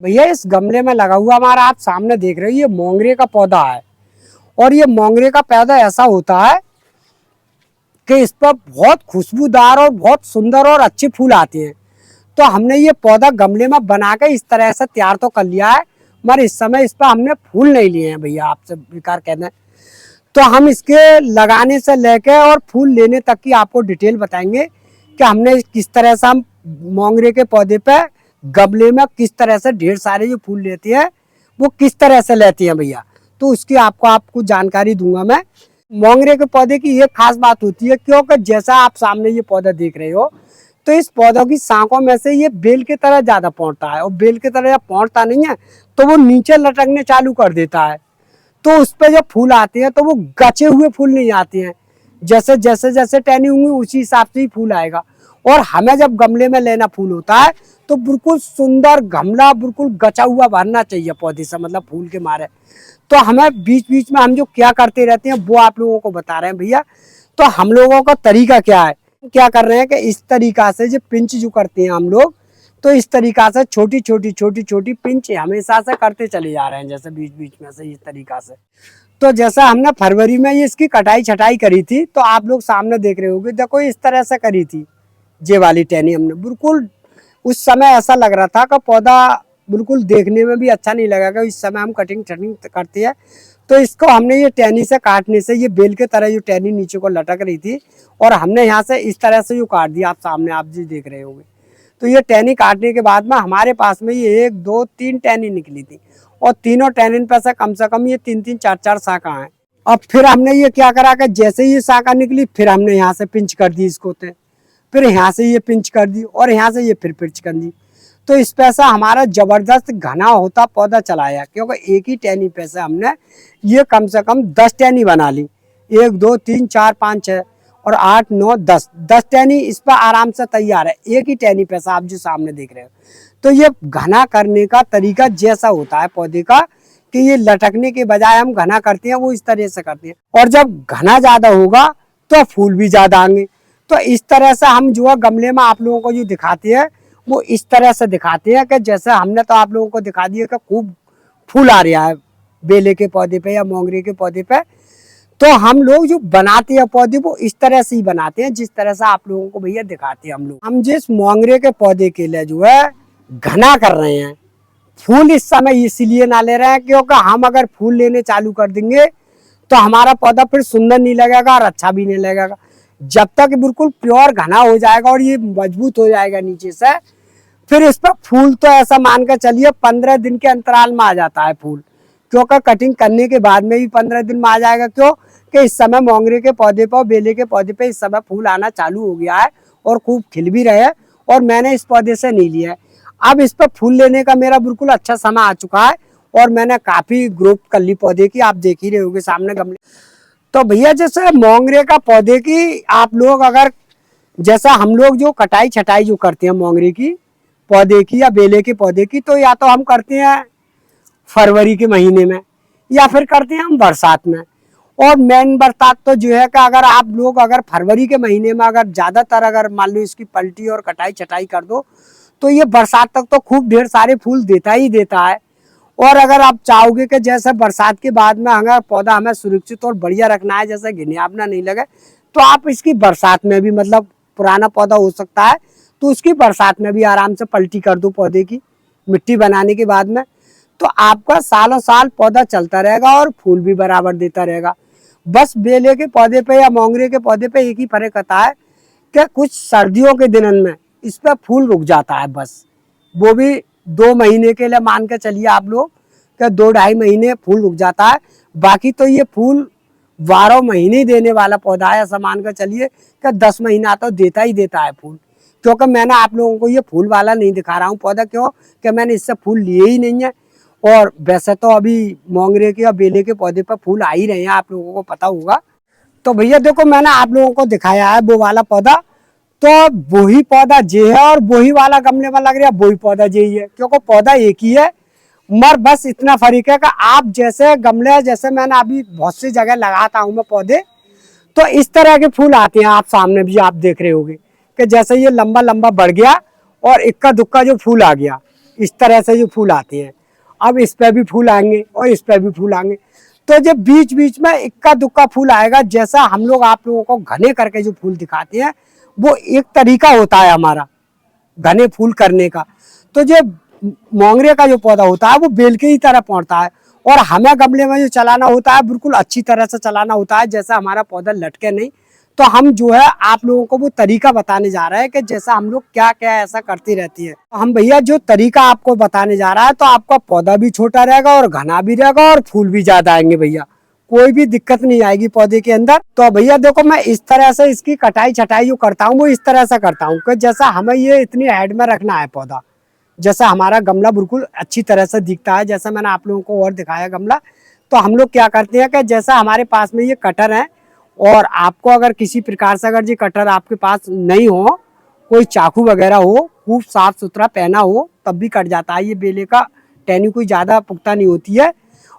भैया इस गमले में लगा हुआ हमारा आप सामने देख रहे हो ये मोंगरे का पौधा है। और ये मोंगरे का पौधा ऐसा होता है कि इस पर बहुत खुशबूदार और बहुत सुंदर और अच्छे फूल आते हैं। तो हमने ये पौधा गमले में बना के इस तरह से तैयार तो कर लिया है, मगर इस समय इस पर हमने फूल नहीं लिए हैं भैया, आपसे बेकार कहना है। तो हम इसके लगाने से लेके और फूल लेने तक की आपको डिटेल बताएंगे कि हमने किस तरह से हम मोंगरे के पौधे पे गमले में किस तरह से ढेर सारे जो फूल लेते हैं वो किस तरह से लेते हैं भैया। तो उसकी आपको जानकारी दूंगा मैं। मोंगरे के पौधे की ये खास बात होती है क्योंकि जैसा आप सामने ये पौधा देख रहे हो तो इस पौधों की शाखों में से ये बेल की तरह ज्यादा पौधता है, और बेल की तरह जब पौधता नहीं है तो वो नीचे लटकने चालू कर देता है। तो उस पर जब फूल आते हैं तो वो गचे हुए फूल नहीं आते हैं, जैसे जैसे जैसे टहनी होंगी उसी हिसाब से ही फूल आएगा। और हमें जब गमले में लेना फूल होता है तो बिल्कुल सुंदर गमला बिल्कुल गचा हुआ भरना चाहिए पौधे से, मतलब फूल के मारे। तो हमें बीच बीच में हम जो क्या करते रहते हैं वो आप लोगों को बता रहे हैं भैया। तो हम लोगों का तरीका क्या है, क्या कर रहे हैं कि इस तरीका से जो पिंच जो करते हैं हम लोग, तो इस तरीका से छोटी छोटी पिंच हमेशा से करते चले जा रहे हैं, जैसे बीच बीच में से इस तरीका से। तो जैसा हमने फरवरी में ये इसकी कटाई छटाई करी थी तो आप लोग सामने देख रहे होंगे, देखो इस तरह से करी थी ये वाली टहनी हमने। बिल्कुल उस समय ऐसा लग रहा था कि पौधा बिल्कुल देखने में भी अच्छा नहीं लगेगा। इस समय हम कटिंग छटिंग करते हैं तो इसको हमने ये टहनी से काटने से ये बेल के तरह जो टहनी नीचे को लटक रही थी और हमने यहाँ से इस तरह से जो काट दिया, आप सामने आप जी देख रहे होंगे। तो ये टहनी काटने के बाद में हमारे पास में ये 1 2 3 टहनी निकली थी, और तीनों टहनी पे से कम ये 3 4 शाखा है। अब फिर हमने ये क्या करा कि जैसे ही शाखा निकली फिर हमने यहाँ से पिंच कर दी इसको, फिर यहाँ से ये पिंच कर दी और यहाँ से ये फिर पिंच कर दी। तो इस पैसा हमारा जबरदस्त घना होता पौधा चलाया, क्योंकि एक ही टहनी पे से हमने ये कम से कम 10 टहनी बना ली। 1 2 3 4 5 6 और 8 9 10 टहनी इस पर आराम से तैयार है, एक ही टहनी पे से आप जो सामने देख रहे हो। तो ये घना करने का तरीका जैसा होता है पौधे का कि ये लटकने के बजाय हम घना करते हैं वो इस तरह से करते हैं, और जब घना ज्यादा होगा तो फूल भी ज्यादा आएंगे। तो इस तरह से हम जो है गमले में आप लोगों को जो दिखाते हैं वो इस तरह से दिखाते हैं कि जैसे हमने तो आप लोगों को दिखा दिया कि खूब फूल आ रहा है बेले के पौधे पे या मोंगरे के पौधे पे। तो हम लोग जो बनाते हैं पौधे वो इस तरह से ही बनाते हैं जिस तरह से आप लोगों को भैया दिखाते हैं हम लोग। हम जिस मोंगरे के पौधे के लिए जो है घना कर रहे हैं, फूल इस समय इसलिए ना ले रहे हैं क्योंकि हम अगर फूल लेने चालू कर देंगे तो हमारा पौधा फिर सुंदर नहीं लगेगा और अच्छा भी नहीं लगेगा। जब तक बिल्कुल प्योर घना हो जाएगा और ये मजबूत हो जाएगा नीचे से, फिर इस पर फूल तो ऐसा मान कर चलिए 15 दिन के अंतराल में आ जाता है फूल, क्योंकि कटिंग करने के बाद में भी 15 दिन में आ जाएगा। क्यों कि इस समय मोंगरे के पौधे पर बेले के पौधे पे इस समय फूल आना चालू हो गया है और खूब खिल भी रहे हैं, और मैंने इस पौधे से नहीं लिया है। अब इस पर फूल लेने का मेरा बिल्कुल अच्छा समय आ चुका है और मैंने काफी ग्रोथ कर ली पौधे की, आप देख ही रहे होगे सामने गमले। तो भैया जैसे मोंगरे का पौधे की आप लोग अगर जैसा हम लोग जो कटाई छटाई जो करते हैं मोंगरे की पौधे की या बेले के पौधे की, तो या तो हम करते हैं फरवरी के महीने में या फिर करते हैं हम बरसात में। और मेन बरसात तो जो है कि अगर आप लोग अगर फरवरी के महीने में अगर ज्यादातर अगर मान लो इसकी पलटी और कटाई छटाई कर दो तो ये बरसात तक तो खूब ढेर सारे फूल देता ही देता है। और अगर आप चाहोगे कि जैसे बरसात के बाद में अगर पौधा हमें सुरक्षित और बढ़िया रखना है, जैसे घिनियापना नहीं लगे, तो आप इसकी बरसात में भी, मतलब पुराना पौधा हो सकता है तो उसकी बरसात में भी आराम से पलटी कर दो पौधे की मिट्टी बनाने के बाद में, तो आपका सालों साल पौधा चलता रहेगा और फूल भी बराबर देता रहेगा। बस बेले के पौधे पे या मोंगरे के पौधे पे एक ही फर्क होता है कि कुछ सर्दियों के दिनों में इस पर फूल रुक जाता है, बस वो भी 2 महीने के लिए मान के चलिए आप लोग कि 2 ढाई महीने फूल रुक जाता है। बाकी तो ये फूल 12 महीने देने वाला पौधा है, ऐसा मान कर चलिए कि 10 महीना तो देता ही देता है फूल। क्योंकि मैंने आप लोगों को ये फूल वाला नहीं दिखा रहा हूँ पौधा, क्यों कि मैंने इससे फूल लिए ही नहीं है। और वैसे तो अभी मोंगरे के और बेले के पौधे पर फूल आ ही रहे हैं, आप लोगों को पता होगा। तो भैया देखो मैंने आप लोगों को दिखाया है वो वाला पौधा, तो वही पौधा ये है और वही वाला गमले में लग रहा है वही पौधा यही है, क्योंकि पौधा एक ही है। मगर बस इतना फर्क है कि आप जैसे गमले, जैसे मैंने अभी बहुत सी जगह लगाता हूँ मैं पौधे, तो इस तरह के फूल आते हैं। आप सामने भी आप देख रहे होगे कि जैसे ये लंबा लंबा बढ़ गया और इक्का दुक्का जो फूल आ गया, इस तरह से जो फूल आते हैं। अब इस पे भी फूल आएंगे और इस पे भी फूल आएंगे। तो जब बीच बीच में इक्का दुक्का फूल आएगा, जैसा हम लोग आप लोगों को घने करके जो फूल दिखाते हैं, वो एक तरीका होता है हमारा घने फूल करने का। तो जो मोंगरे का जो पौधा होता है वो बेल के ही तरह पड़ता है, और हमें गमले में जो चलाना होता है बिल्कुल अच्छी तरह से चलाना होता है, जैसा हमारा पौधा लटके नहीं। तो हम जो है आप लोगों को वो तरीका बताने जा रहे हैं कि जैसा हम लोग क्या क्या ऐसा करती रहती है। हम भैया जो तरीका आपको बताने जा रहा है, तो आपका पौधा भी छोटा रहेगा और घना भी रहेगा और फूल भी ज्यादा आएंगे भैया, कोई भी दिक्कत नहीं आएगी पौधे के अंदर। तो भैया देखो, मैं इस तरह से इसकी कटाई छटाई जो करता हूँ वो इस तरह से करता हूँ कि जैसा हमें ये इतनी हाइट में रखना है पौधा, जैसा हमारा गमला बिल्कुल अच्छी तरह से दिखता है, जैसा मैंने आप लोगों को और दिखाया गमला। तो हम लोग क्या करते हैं कि जैसा हमारे पास में ये कटर है, और आपको अगर किसी प्रकार से अगर ये कटर आपके पास नहीं हो, कोई चाकू वगैरह हो, खूब साफ सुथरा पहना हो, तब भी कट जाता है। ये बेले का टहनी कोई ज़्यादा पुख्ता नहीं होती है।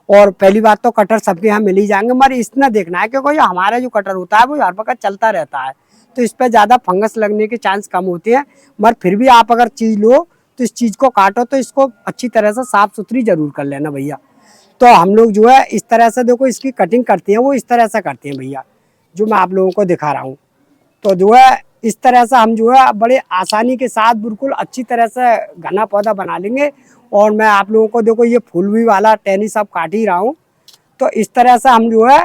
और पहली बात तो कटर सबके यहाँ मिल ही जाएंगे, मगर इतना देखना है क्योंकि हमारा जो कटर होता है वो हर वक्त चलता रहता है, तो इस पर ज़्यादा फंगस लगने के चांस कम होते हैं। मगर फिर भी आप अगर चीज़ लो तो इस चीज़ को काटो तो इसको अच्छी तरह से साफ सुथरी जरूर कर लेना भैया। तो हम लोग जो है इस तरह से देखो इसकी कटिंग करते हैं, वो इस तरह से करते हैं भैया, जो मैं आप लोगों को दिखा रहा हूँ। तो जो है इस तरह से हम जो है बड़े आसानी के साथ बिल्कुल अच्छी तरह से घना पौधा बना लेंगे। और मैं आप लोगों को देखो ये फूल भी वाला टहनी सब काट ही रहा हूँ। तो इस तरह से हम जो है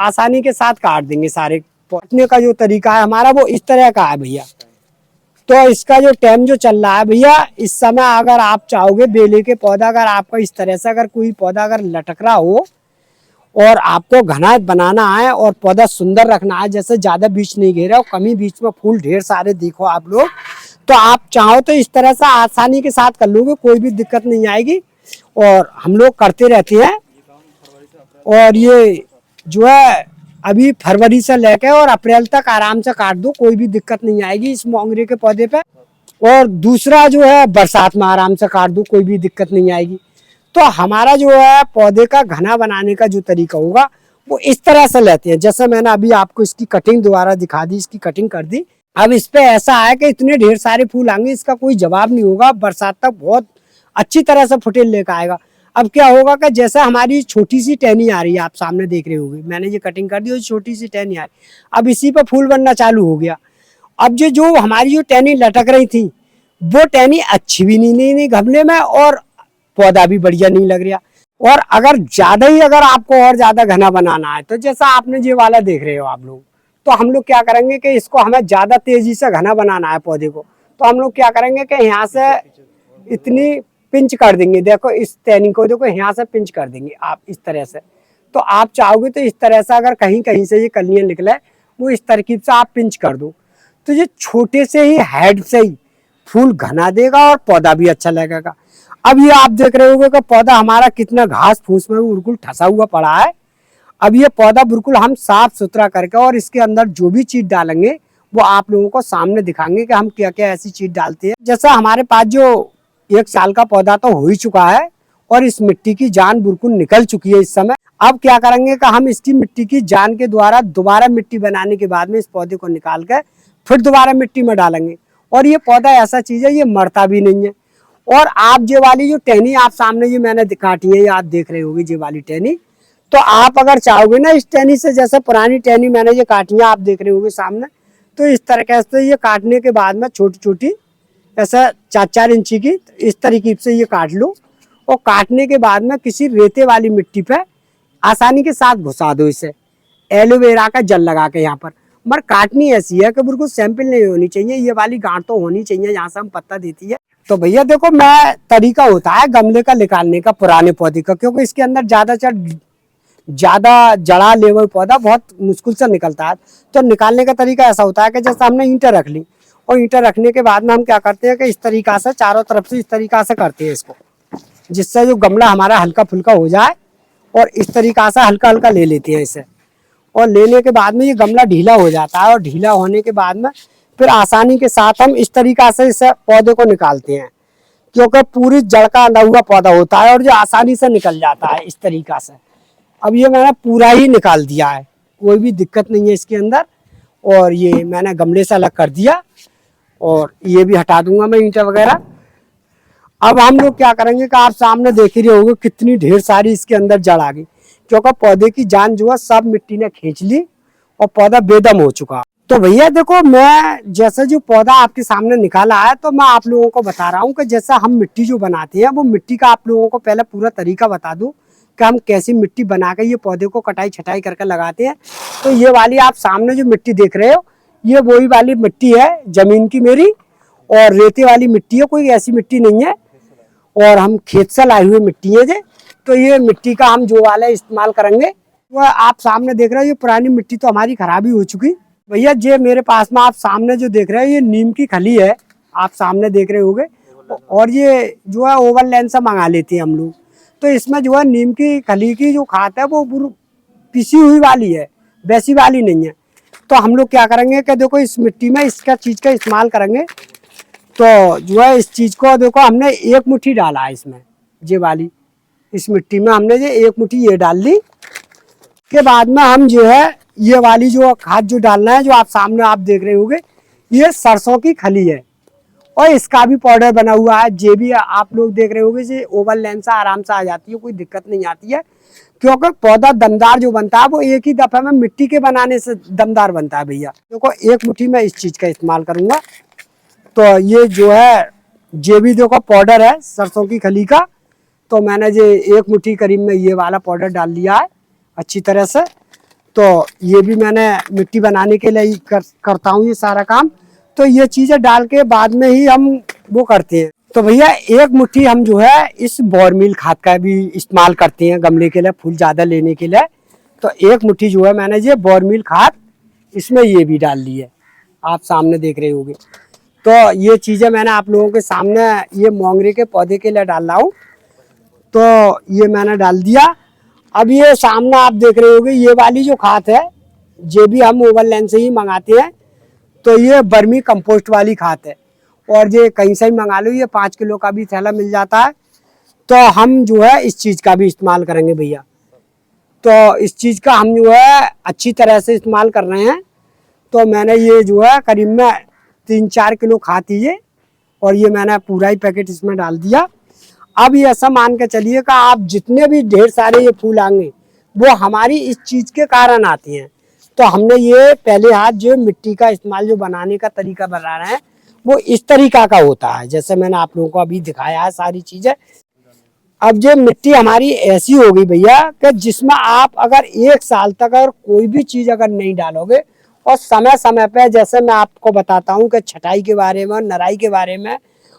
आसानी के साथ काट देंगे सारे। काटने का जो तरीका है हमारा वो इस तरह का है भैया। तो इसका जो टाइम जो चल रहा है भैया, इस समय अगर आप चाहोगे बेले के पौधा, अगर आपका इस तरह से अगर कोई पौधा अगर लटक रहा हो और आपको घना बनाना है और पौधा सुंदर रखना है, जैसे ज़्यादा बीच नहीं घेरा और कमी बीच में फूल ढेर सारे देखो आप लोग, तो आप चाहो तो इस तरह से आसानी के साथ कर लोगे, कोई भी दिक्कत नहीं आएगी। और हम लोग करते रहते हैं। और ये जो है अभी फरवरी से लेके और अप्रैल तक आराम से काट दो, कोई भी दिक्कत नहीं आएगी इस मोंगरे के पौधे पे। और दूसरा जो है बरसात में आराम से काट दो, कोई भी दिक्कत नहीं आएगी। तो हमारा जो है पौधे का घना बनाने का जो तरीका होगा वो इस तरह से लेते हैं, जैसे मैंने अभी आपको इसकी कटिंग दोबारा दिखा दी, इसकी कटिंग कर दी। अब इस पे ऐसा है कि इतने ढेर सारे फूल आएंगे, इसका कोई जवाब नहीं होगा, बरसात तक बहुत अच्छी तरह से फुटेल लेकर आएगा। अब क्या होगा कि जैसे हमारी छोटी सी टहनी आ रही है, आप सामने देख रहे होंगे, मैंने ये कटिंग कर दी और छोटी सी टहनी आ रही, अब इसी पे फूल बनना चालू हो गया। अब जो हमारी जो टहनी लटक रही थी वो टहनी अच्छी भी नहीं गमले में, और पौधा भी बढ़िया नहीं लग रहा। और अगर ज्यादा ही अगर आपको और ज्यादा घना बनाना है, तो जैसा आपने ये वाला देख रहे हो आप लोग, तो हम लोग क्या करेंगे कि इसको हमें ज्यादा तेजी से घना बनाना है पौधे को, तो हम लोग क्या करेंगे कि यहाँ से इतनी पिंच कर देंगे, देखो इस टहनी को देखो यहाँ से पिंच कर देंगे आप इस तरह से। तो आप चाहोगे तो इस तरह से अगर कहीं कहीं से ये कलियां निकले, वो इस तरकीब से आप पिंच कर दो, तो ये छोटे से ही हेड से ही फूल घना देगा और पौधा भी अच्छा लगेगा। अब ये आप देख रहे होगे कि पौधा हमारा कितना घास फूस में बिल्कुल ठसा हुआ पड़ा है। अब ये पौधा बिल्कुल हम साफ सुथरा करके और इसके अंदर जो भी चीज डालेंगे वो आप लोगों को सामने दिखाएंगे कि हम क्या क्या ऐसी चीज डालते हैं। जैसा हमारे पास जो 1 साल का पौधा तो हो ही चुका है और इस मिट्टी की जान बिल्कुल निकल चुकी है इस समय। अब क्या करेंगे कि हम इसकी मिट्टी की जान के द्वारा दोबारा मिट्टी बनाने के बाद में इस पौधे को निकाल कर फिर दोबारा मिट्टी में डालेंगे। और ये पौधा ऐसा चीज है, ये मरता भी नहीं है। और आप ये वाली जो टहनी आप सामने ये मैंने काटी है, ये आप देख रहे होगे ये वाली टहनी, तो आप अगर चाहोगे ना इस टहनी से, जैसे पुरानी टहनी मैंने ये काटी है आप देख रहे होगे सामने, तो इस तरह से ये काटने के बाद में छोटी छोटी ऐसा 4-4 इंची की इस तरीके से ये काट लो। और काटने के बाद में किसी रेते वाली मिट्टी पे आसानी के साथ घुसा दो इसे, एलोवेरा का जल लगा के यहाँ पर। मगर काटनी ऐसी है कि बिल्कुल सैंपल नहीं होनी चाहिए, ये वाली गांठ तो होनी चाहिए जहाँ से हम पत्ता देती है। तो भैया देखो, मैं तरीका होता है गमले का निकालने का पुराने पौधे का, क्योंकि इसके अंदर ज्यादा जड़ा लेवल पौधा बहुत मुश्किल से निकलता है। तो निकालने का तरीका ऐसा होता है कि जैसे हमने ईंटें रख ली, और ईंटें रखने के बाद में हम क्या करते हैं कि इस तरीका से चारों तरफ से इस तरीका से करते हैं इसको, जिससे जो गमला हमारा हल्का फुल्का हो जाए। और इस तरीका से हल्का हल्का ले लेते हैं इसे, और लेने के बाद में ये गमला ढीला हो जाता है। और ढीला होने के बाद में फिर आसानी के साथ हम इस तरीका से इस पौधे को निकालते हैं, क्योंकि पूरी जड़ का अंधा हुआ पौधा होता है और जो आसानी से निकल जाता है इस तरीका से। अब ये मैंने पूरा ही निकाल दिया है, कोई भी दिक्कत नहीं है इसके अंदर। और ये मैंने गमले से अलग कर दिया, और ये भी हटा दूंगा मैं ईंटें वगैरह। अब हम लोग क्या करेंगे कि आप सामने देख ही रहे होंगे कितनी ढेर सारी इसके अंदर जड़ आ गई, क्योंकि पौधे की जान जो है सब मिट्टी ने खींच ली और पौधा बेदम हो चुका। तो भैया देखो, मैं जैसे जो पौधा आपके सामने निकाला है तो मैं आप लोगों को बता रहा हूँ कि जैसा हम मिट्टी जो बनाते हैं वो मिट्टी का आप लोगों को पहले पूरा तरीका बता दूं कि हम कैसी मिट्टी बना के ये पौधे को कटाई छटाई करके लगाते हैं। तो ये वाली आप सामने जो मिट्टी देख रहे हो ये वही वाली मिट्टी है जमीन की मेरी, और रेते वाली मिट्टी है, कोई ऐसी मिट्टी नहीं है, और हम खेत से लाए हुए मिट्टी है जे। तो ये मिट्टी का हम जो वाला इस्तेमाल करेंगे वह आप सामने देख रहे हो। ये पुरानी मिट्टी तो हमारी खराब ही हो चुकी भैया। ये मेरे पास में आप सामने जो देख रहे हो ये नीम की खली है, आप सामने देख रहे होगे, और ये जो है ओवर लाइन से मंगा लेते हैं हम लोग। तो इसमें जो है नीम की खली की जो खाद है वो पिसी हुई वाली है, वैसी वाली नहीं है। तो हम लोग क्या करेंगे कि देखो इस मिट्टी में इसका चीज का इस्तेमाल करेंगे। तो जो है इस चीज को देखो हमने एक मुट्ठी डाला है इसमें, ये वाली इस मिट्टी में हमने ये एक मुट्ठी ये डाल ली। के बाद में हम जो है ये वाली जो खाद जो डालना है, जो आप सामने आप देख रहे होंगे, ये सरसों की खली है और इसका भी पाउडर बना हुआ है। ये भी आप लोग देख रहे होंगे, ये ओवर लाइन से आराम से आ जाती है, कोई दिक्कत नहीं आती है, क्योंकि पौधा दमदार जो बनता है वो एक ही दफे में मिट्टी के बनाने से दमदार बनता है भैया। देखो एक मुट्ठी में इस चीज का इस्तेमाल करूंगा। तो ये जो है ये भी देखो पाउडर है सरसों की खली का। तो मैंने ये एक मुट्ठी करीब में ये वाला पाउडर डाल दिया है अच्छी तरह से। तो ये भी मैंने मिट्टी बनाने के लिए करता हूँ ये सारा काम। तो ये चीजें डाल के बाद में ही हम वो करते हैं। तो भैया एक मुट्ठी हम जो है इस बॉर्मील खाद का भी इस्तेमाल करते हैं गमले के लिए, फूल ज्यादा लेने के लिए। तो एक मुट्ठी जो है मैंने ये बॉर्मील खाद इसमें ये भी डाल ली है, आप सामने देख रहे होंगे। तो ये चीजें मैंने आप लोगों के सामने ये मोंगरे के पौधे के लिए डाल रहा हूँ। तो ये मैंने डाल दिया। अब ये सामने आप देख रहे होंगे ये वाली जो खाद है ये भी हम ओवर लाइन से ही मंगाते हैं। तो ये बर्मी कंपोस्ट वाली खाद है, और ये कहीं से ही मंगा लो, ये 5 किलो का भी थैला मिल जाता है। तो हम जो है इस चीज का भी इस्तेमाल करेंगे भैया। तो इस चीज का हम जो है अच्छी तरह से इस्तेमाल कर रहे हैं। तो मैंने ये जो है करीब में 3-4 किलो खाद ये, और ये मैंने पूरा ही पैकेट इसमें डाल दिया। अब ये ऐसा मान के चलिए कि आप जितने भी ढेर सारे ये फूल आएंगे वो हमारी इस चीज के कारण आते हैं। तो हमने ये पहले हाथ जो मिट्टी का इस्तेमाल जो बनाने का तरीका बना रहे हैं वो इस तरीका का होता है, जैसे मैंने आप लोगों को अभी दिखाया है सारी चीजें। अब जो मिट्टी हमारी ऐसी हो गई भैया कि जिसमें आप अगर 1 साल तक अगर कोई भी चीज अगर नहीं डालोगे, और समय समय पे जैसे मैं आपको बताता हूँ कि छटाई के बारे में, नराई के बारे में,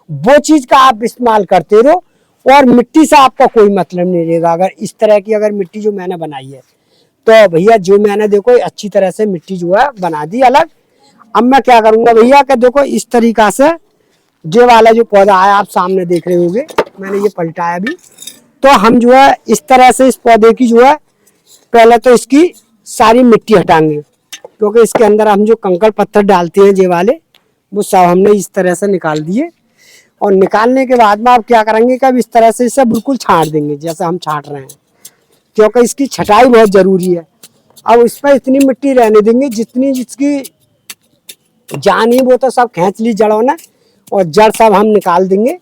वो चीज का आप इस्तेमाल करते रहो, और मिट्टी से आपका कोई मतलब नहीं रहेगा। अगर इस तरह की अगर मिट्टी जो मैंने बनाई है, तो भैया जो मैंने देखो अच्छी तरह से मिट्टी जो है बना दी अलग। अब मैं क्या करूंगा भैया कि देखो इस तरीका से ये वाला जो पौधा है आप सामने देख रहे होंगे, मैंने ये पलटाया भी। तो हम जो है इस तरह से इस पौधे की जो है पहले तो इसकी सारी मिट्टी हटाएंगे, क्योंकि इसके अंदर हम जो कंकड़ पत्थर डालते हैं ये वाले वो सब हमने इस तरह से निकाल दिए। और निकालने के बाद में आप क्या करेंगे कि अब इस तरह से इसे बिल्कुल छांट देंगे जैसे हम छांट रहे हैं, क्योंकि इसकी छटाई बहुत जरूरी है। अब इस पर इतनी मिट्टी रहने देंगे जितनी जिसकी जान ही वो तो सब खींच ली जड़ों ने, और जड़ सब हम निकाल देंगे।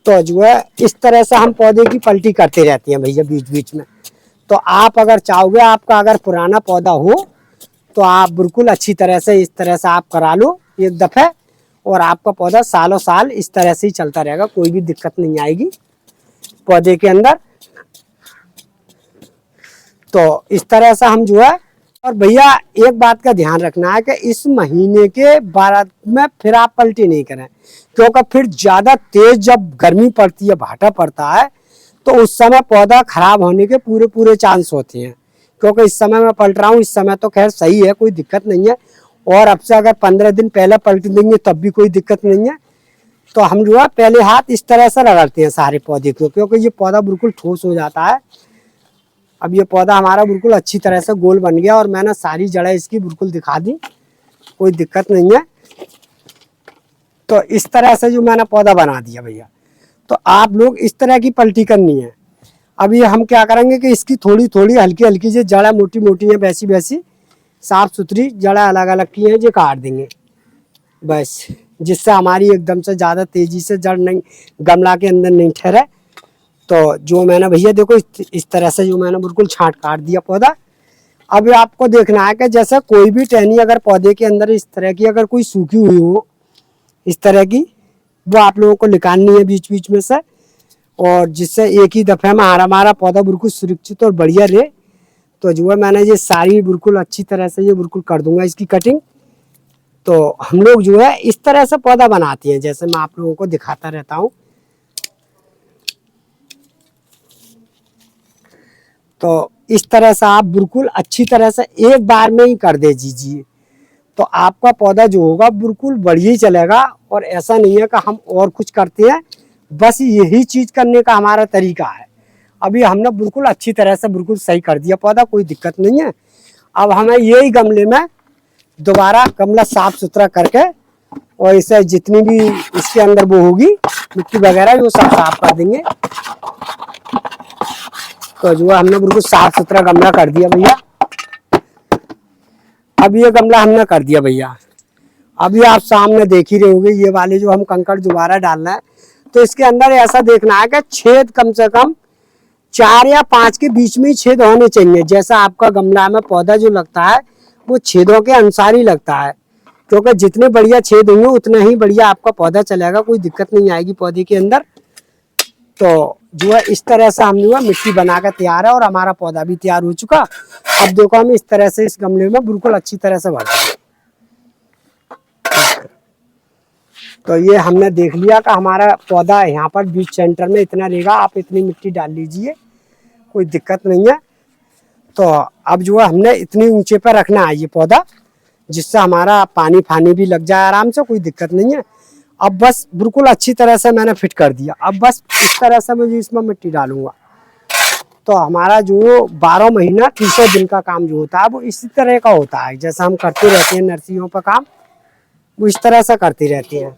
तो जो है इस तरह से हम पौधे की पलटी करते रहते हैं भैया बीच बीच में। तो आप अगर चाहोगे, आपका अगर पुराना पौधा हो तो आप बिल्कुल अच्छी तरह से इस तरह से आप करा लो एक दफे, और आपका पौधा सालों साल इस तरह से ही चलता रहेगा, कोई भी दिक्कत नहीं आएगी पौधे के अंदर। तो इस तरह से हम जो है, और भैया एक बात का ध्यान रखना है कि इस महीने के 12 में फिर आप पलटी नहीं करें, क्योंकि फिर ज्यादा तेज जब गर्मी पड़ती है, भाटा पड़ता है, तो उस समय पौधा खराब होने के पूरे चांस होते हैं। क्योंकि इस समय मैं पलट रहा हूँ, इस समय तो खैर सही है, कोई दिक्कत नहीं है, और अब से अगर 15 दिन पहले पलट देंगे तब भी कोई दिक्कत नहीं है। तो हम जो है पहले हाथ इस तरह से रगड़ते हैं सारे पौधे को, क्योंकि ये पौधा बिल्कुल ठोस हो जाता है। अब ये पौधा हमारा बिल्कुल अच्छी तरह से गोल बन गया, और मैंने सारी जड़ें इसकी बिल्कुल दिखा दी, कोई दिक्कत नहीं है। तो इस तरह से जो मैंने पौधा बना दिया भैया, तो आप लोग इस तरह की पलटी करनी है। अब ये हम क्या करेंगे कि इसकी थोड़ी थोड़ी हल्की हल्की जो जड़ें मोटी मोटी है वैसी साफ सुथरी जड़ें अलग अलग की हैं, ये काट देंगे बस। जिससे हमारी एकदम से ज़्यादा तेजी से जड़ नहीं गमला के अंदर नहीं ठहरे। तो जो मैंने भैया देखो इस तरह से जो मैंने बिल्कुल छांट काट दिया पौधा। अब आपको देखना है कि जैसे कोई भी टहनी अगर पौधे के अंदर इस तरह की अगर कोई सूखी हुई हो इस तरह की, वो आप लोगों को निकालनी है बीच बीच में से, और जिससे एक ही दफे में हमारा पौधा बिल्कुल सुरक्षित और बढ़िया रहे। तो जो है मैंने ये सारी बिल्कुल अच्छी तरह से ये बिल्कुल कर दूंगा इसकी कटिंग। तो हम लोग जो है इस तरह से पौधा बनाते हैं, जैसे मैं आप लोगों को दिखाता रहता हूँ। तो इस तरह से आप बिल्कुल अच्छी तरह से एक बार में ही कर दे दीजिए, तो आपका पौधा जो होगा बिल्कुल बढ़िया ही चलेगा। और ऐसा नहीं है कि हम और कुछ करते हैं, बस यही चीज करने का हमारा तरीका है। अभी हमने बिल्कुल अच्छी तरह से बिल्कुल सही कर दिया पौधा, कोई दिक्कत नहीं है। अब हमें यही गमले में दोबारा गमला साफ सुथरा करके और इसे जितनी भी इसके अंदर वो होगी मिट्टी वगैरह वो सब साफ कर देंगे। तो जो हमने बिल्कुल साफ सुथरा गमला कर दिया भैया। अब ये गमला हमने कर दिया भैया। अभी आप सामने देख ही रहे होंगे ये वाले जो हम कंकड़ दोबारा डालना है, तो इसके अंदर ऐसा देखना है कि छेद कम से कम 4 या 5 के बीच में ही छेद होने चाहिए। जैसा आपका गमला में पौधा जो लगता है वो छेदों के अनुसार ही लगता है, क्योंकि जितने बढ़िया छेद होंगे उतना ही बढ़िया आपका पौधा चलेगा, कोई दिक्कत नहीं आएगी पौधे के अंदर। तो जो है इस तरह से हम जो है मिट्टी बनाकर तैयार है और हमारा पौधा भी तैयार हो चुका। अब देखो हम इस तरह से इस गमले में बिल्कुल अच्छी तरह से भर देंगे। तो ये हमने देख लिया कि हमारा पौधा यहाँ पर बीच सेंटर में इतना रहेगा, आप इतनी मिट्टी डाल लीजिए, कोई दिक्कत नहीं है। तो अब जो है हमने इतनी ऊंचे पर रखना है ये पौधा, जिससे हमारा पानी फानी भी लग जाए आराम से, कोई दिक्कत नहीं है। अब बस बिल्कुल अच्छी तरह से मैंने फिट कर दिया। अब बस इस तरह से मैं जो इसमें मिट्टी डालूंगा, तो हमारा जो 12 महीना 300 दिन का काम जो होता है वो इसी तरह का होता है। जैसा हम करते रहते हैं नर्सरियों पर काम, वो इस तरह से करती रहती हैं।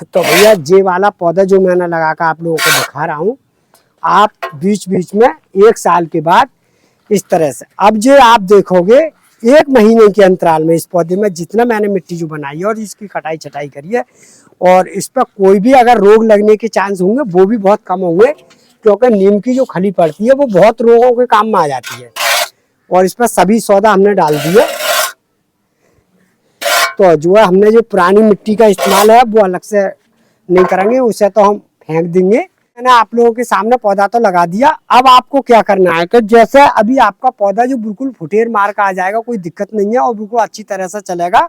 तो भैया ये वाला पौधा जो मैंने लगा कर आप लोगों को दिखा रहा हूँ, आप बीच बीच में 1 साल के बाद इस तरह से, अब जो आप देखोगे 1 महीने के अंतराल में इस पौधे में जितना मैंने मिट्टी जो बनाई है और इसकी कटाई छटाई करी है, और इस पर कोई भी अगर रोग लगने के चांस होंगे वो भी बहुत कम होंगे, क्योंकि नीम की जो खली पड़ती है वो बहुत रोगों के काम में आ जाती है। और इस पर सभी सौदा हमने डाल दिया। तो जो है हमने जो पुरानी मिट्टी का इस्तेमाल है वो अलग से नहीं करेंगे, उसे तो हम फेंक देंगे। मैंने आप लोगों के सामने पौधा तो लगा दिया। अब आपको क्या करना है कि जैसे अभी आपका पौधा जो बिल्कुल फुटेर मार का आ जाएगा, कोई दिक्कत नहीं है और बिल्कुल अच्छी तरह से चलेगा।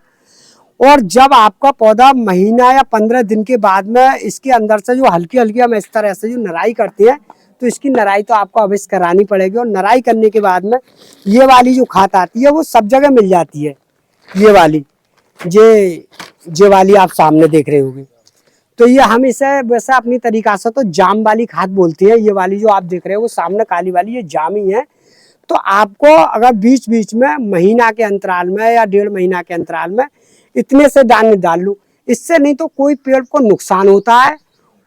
और जब आपका पौधा महीना या 15 दिन के बाद में इसके अंदर से जो हल्की हल्की हम इस तरह से जो नराई करते हैं, तो इसकी नराई तो आपको अवश्य करानी पड़ेगी। और नराई करने के बाद में ये वाली जो खाद आती है वो सब जगह मिल जाती है। ये वाली ये वाली आप सामने देख रहे होंगे। तो ये हम इसे वैसे अपनी तरीका से तो जाम वाली खाद बोलते हैं। ये वाली जो आप देख रहे हो वो सामने काली वाली, ये जाम ही है। तो आपको अगर बीच बीच में महीना के अंतराल में या 1.5 महीना के अंतराल में इतने से दाने डाल लूँ, इससे नहीं तो कोई पेड़ को नुकसान होता है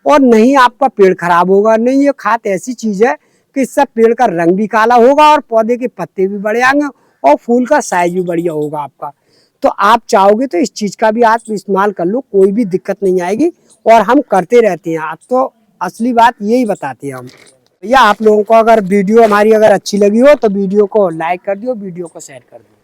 और नहीं आपका पेड़ खराब होगा। नहीं, ये खाद ऐसी चीज है कि इससे पेड़ का रंग भी काला होगा और पौधे के पत्ते भी बड़े आएंगे और फूल का साइज भी बढ़िया होगा आपका। तो आप चाहोगे तो इस चीज का भी आप इस्तेमाल कर लो, कोई भी दिक्कत नहीं आएगी। और हम करते रहते हैं, आज तो असली बात यही बताते हैं हम। भैया आप लोगों को अगर वीडियो हमारी अगर अच्छी लगी हो तो वीडियो को लाइक कर दियो, वीडियो को शेयर कर दियो।